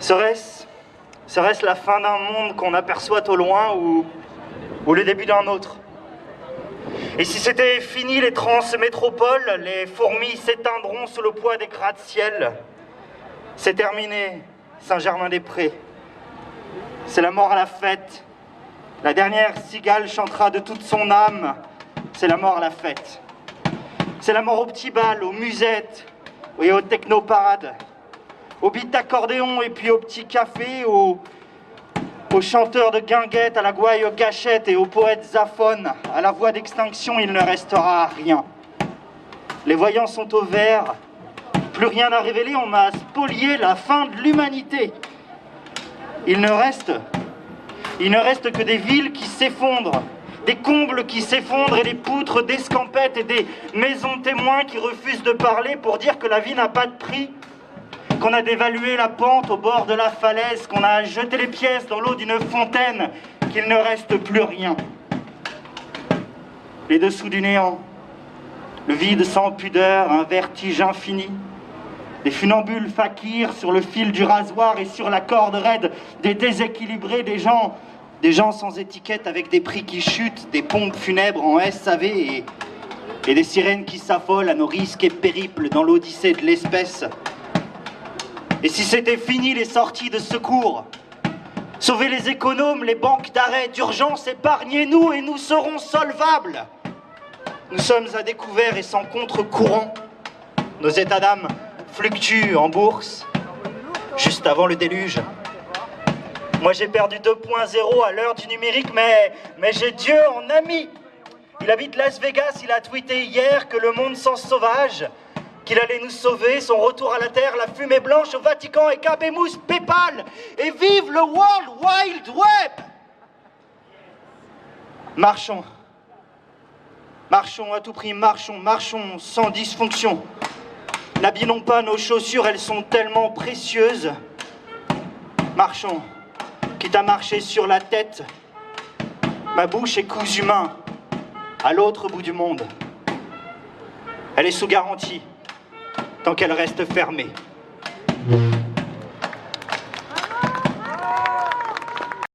Serait-ce la fin d'un monde qu'on aperçoit au loin ou le début d'un autre? Et si c'était fini les transmétropoles, les fourmis s'éteindront sous le poids des gratte-ciel. C'est terminé, Saint-Germain-des-Prés. C'est la mort à la fête. La dernière cigale chantera de toute son âme. C'est la mort à la fête. C'est la mort aux petits bals, aux musettes et aux technoparades, aux beats d'accordéon et puis aux petits cafés, aux chanteurs de guinguettes, à la gouaille aux gâchettes et aux poètes aphones. À la voix d'extinction, il ne restera rien. Les voyants sont au vert. Plus rien à révéler, on m'a spolié la fin de l'humanité. Il ne reste que des villes qui s'effondrent, des combles qui s'effondrent et des poutres d'escampette et des maisons témoins qui refusent de parler pour dire que la vie n'a pas de prix, qu'on a dévalué la pente au bord de la falaise, qu'on a jeté les pièces dans l'eau d'une fontaine, qu'il ne reste plus rien. Les dessous du néant, le vide sans pudeur, un vertige infini, des funambules fakirs sur le fil du rasoir et sur la corde raide, des déséquilibrés, des gens sans étiquette avec des prix qui chutent, des pompes funèbres en SAV et des sirènes qui s'affolent à nos risques et périples dans l'odyssée de l'espèce. Et si c'était fini les sorties de secours, sauver les économes, les banques d'arrêt d'urgence, épargnez-nous et nous serons solvables. Nous sommes à découvert et sans contre-courant. Nos états d'âme fluctuent en bourse, juste avant le déluge. Moi j'ai perdu 2.0 à l'heure du numérique, mais j'ai Dieu en ami. Il habite Las Vegas, il a tweeté hier que le monde sans sauvage, qu'il allait nous sauver, son retour à la Terre, la fumée blanche au Vatican et Cabemous, Paypal, et vive le World Wide Web! Marchons. Marchons à tout prix, marchons sans dysfonction. N'abîmons pas nos chaussures, elles sont tellement précieuses. Marchons, quitte à marcher sur la tête. Ma bouche est cousue main, à l'autre bout du monde. Elle est sous garantie, tant qu'elle reste fermée.